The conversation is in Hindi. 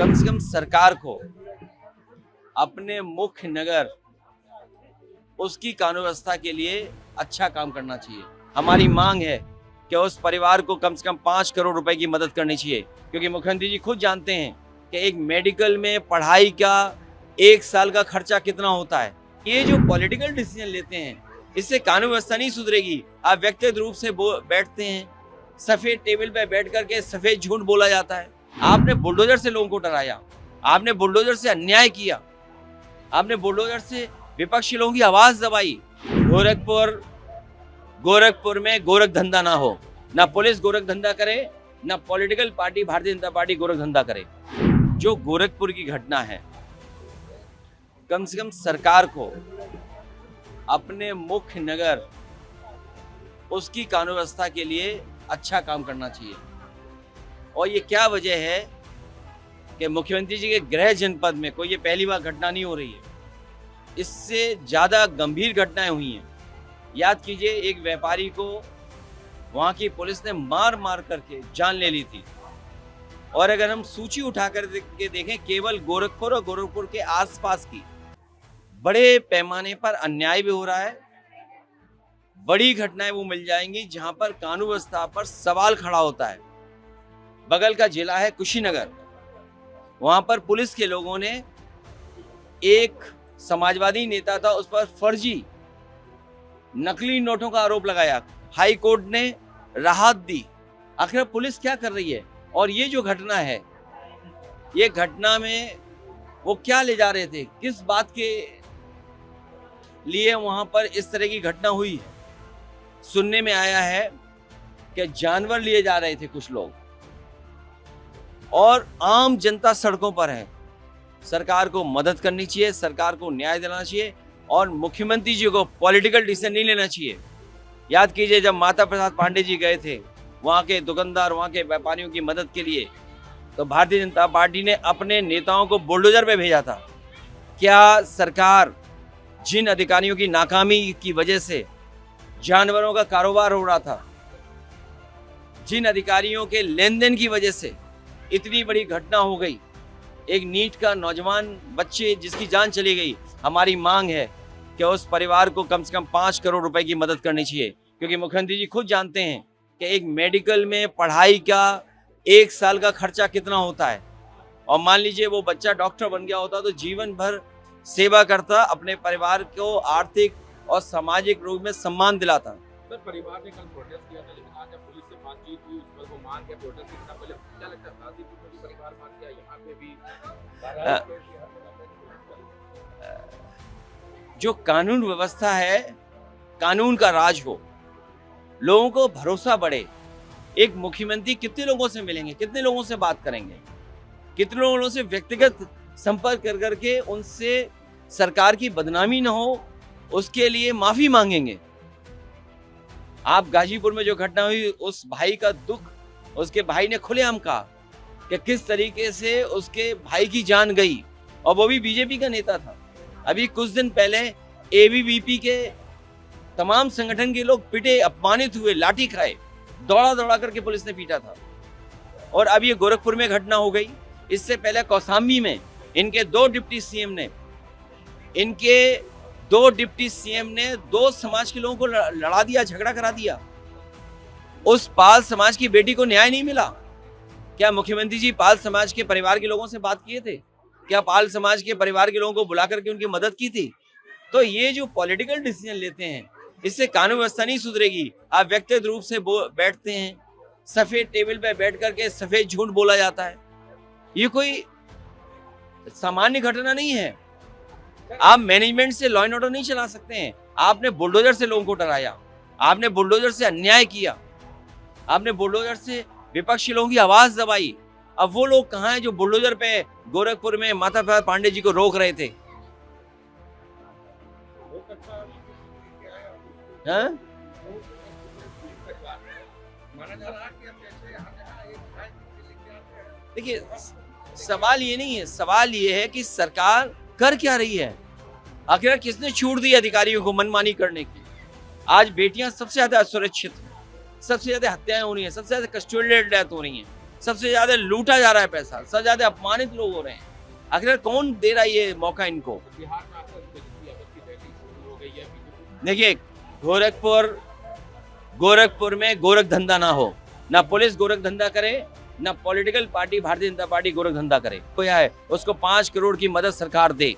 कम से कम सरकार को अपने मुख्य नगर उसकी कानून व्यवस्था के लिए अच्छा काम करना चाहिए। हमारी मांग है कि उस परिवार को कम से कम 5 करोड़ रुपए की मदद करनी चाहिए, क्योंकि मुख्यमंत्री जी खुद जानते हैं कि एक मेडिकल में पढ़ाई का 1 साल का खर्चा कितना होता है। ये जो पॉलिटिकल डिसीजन लेते हैं, इससे कानून व्यवस्था नहीं सुधरेगी। आप व्यक्तिगत रूप से बैठते हैं, सफेद टेबल पे बैठ करके सफेद झूठ बोला जाता है। आपने बुलडोजर से लोगों को डराया, आपने बुलडोजर से अन्याय किया, आपने बुलडोजर से विपक्षी लोगों की आवाज दबाई। गोरखपुर में गोरख धंधा ना हो, ना पुलिस गोरख धंधा करे, ना political party Bharatiya Janata party Gorakh धंधा करे। जो गोरखपुर की घटना है, कम से कम सरकार को अपने मुख्य नगर उसकी कानून व्यवस्था के लिए अच्छा काम करना चाहिए। और ये क्या वजह है कि मुख्यमंत्री जी के गृह जनपद में कोई ये पहली बार घटना नहीं हो रही है, इससे ज़्यादा गंभीर घटनाएं हुई हैं। याद कीजिए, एक व्यापारी को वहाँ की पुलिस ने मार मार करके जान ले ली थी। और अगर हम सूची उठा कर के देखें, केवल गोरखपुर और गोरखपुर के आसपास की बड़े पैमाने पर अन्याय भी हो रहा है। बड़ी घटनाएं वो मिल जाएंगी जहां पर कानून व्यवस्था पर सवाल खड़ा होता है। बगल का जिला है कुशीनगर, वहां पर पुलिस के लोगों ने एक समाजवादी नेता था, उस पर फर्जी नकली नोटों का आरोप लगाया। हाई कोर्ट ने राहत दी। आखिर पुलिस क्या कर रही है? और ये जो घटना है, ये घटना में वो क्या ले जा रहे थे, किस बात के लिए वहां पर इस तरह की घटना हुई है? सुनने में आया है कि जानवर लिए जा रहे थे कुछ लोग, और आम जनता सड़कों पर है। सरकार को मदद करनी चाहिए, सरकार को न्याय दिलाना चाहिए, और मुख्यमंत्री जी को पॉलिटिकल डिसीजन नहीं लेना चाहिए। याद कीजिए, जब माता प्रसाद पांडे जी गए थे वहाँ के दुकानदार, वहाँ के व्यापारियों की मदद के लिए, तो भारतीय जनता पार्टी ने अपने नेताओं को बुलडोजर पे भेजा था। क्या सरकार जिन अधिकारियों की नाकामी की वजह से जानवरों का कारोबार हो रहा था, जिन अधिकारियों के लेन देन की वजह से इतनी बड़ी घटना हो गई, एक नीट का नौजवान बच्चे जिसकी जान चली गई, हमारी मांग है कि उस परिवार को कम से कम 5 करोड़ रुपए की मदद करनी चाहिए, क्योंकि मुख्यमंत्री जी खुद जानते हैं कि एक मेडिकल में पढ़ाई का 1 साल का खर्चा कितना होता है। और मान लीजिए वो बच्चा डॉक्टर बन गया होता तो जीवन भर सेवा करता, अपने परिवार को आर्थिक और सामाजिक रूप में सम्मान दिलाता। सर, परिवार ने कल प्रोटेस्ट किया था, लेकिन आज जब पुलिस से बातचीत हुई, उस पर वो मान के प्रोटेस्ट करना, पहले क्या लगता है गाजीपुर में भी परिवार मान गया, यहाँ पे भी जो कानून व्यवस्था है, कानून का राज हो, लोगों को भरोसा बढ़े। एक मुख्यमंत्री कितने लोगों से मिलेंगे, कितने लोगों से बात करेंगे, कितने लोगों से व्यक्तिगत संपर्क कर करके उनसे सरकार की बदनामी ना हो, उसके लिए माफी मांगेंगे। आप गाजीपुर में जो घटना हुई, उस भाई का दुख, उसके भाई ने खुलेआम कहा कि किस तरीके से उसके भाई की जान गई, और वो भी बीजेपी का नेता था। अभी कुछ दिन पहले एबीवीपी के तमाम संगठन के लोग पिटे, अपमानित हुए, लाठी खाए, दौड़ा दौड़ा करके पुलिस ने पीटा था। और अब ये गोरखपुर में घटना हो गई। इससे पहले कौसाम्बी में इनके दो डिप्टी सीएम ने दो समाज के लोगों को लड़ा दिया, झगड़ा करा दिया। उस पाल समाज की बेटी को न्याय नहीं मिला। क्या मुख्यमंत्री जी पाल समाज के परिवार के लोगों से बात किए थे? क्या पाल समाज के परिवार के लोगों को बुला करके उनकी मदद की थी? तो ये जो पॉलिटिकल डिसीजन लेते हैं, इससे कानून व्यवस्था नहीं सुधरेगी। आप व्यक्तिगत रूप से बैठते हैं, सफेद टेबल पे बैठ करके सफेद झूठ बोला जाता है। ये कोई सामान्य घटना नहीं है। आप मैनेजमेंट से लॉ एंड ऑर्डर नहीं चला सकते हैं। आपने बुलडोजर से लोगों को डराया, आपने बुलडोजर से अन्याय किया, आपने बुलडोजर से विपक्षी लोगों की आवाज दबाई। अब वो लोग कहाँ हैं जो बुलडोजर पे गोरखपुर में माता प्रसाद पांडे जी को रोक रहे थे? हाँ? देखिए, सवाल ये नहीं है, सवाल ये है कि सरकार कर क्या रही है। आखिर किसने छूट दी अधिकारियों को मनमानी करने की? आज बेटियां सबसे ज्यादा असुरक्षित हैं, सबसे ज्यादा हत्याएं हो रही हैं, सबसे ज्यादा कस्टोडियल डेथ हो रही हैं। सबसे ज्यादा लूटा जा रहा है पैसा, सबसे ज्यादा अपमानित लोग हो रहे हैं। आखिर कौन दे रहा है ये मौका इनको? बिहार में आकर तेजस्वी यादव की रैली शुरू हो गई है। देखिए, गोरखपुर में गोरख धंधा ना हो, ना पुलिस गोरख धंधा करे, ना political party Bharatiya Janata party Gorakh धंधा करे। कोई है उसको 5 करोड़ की मदद सरकार दे,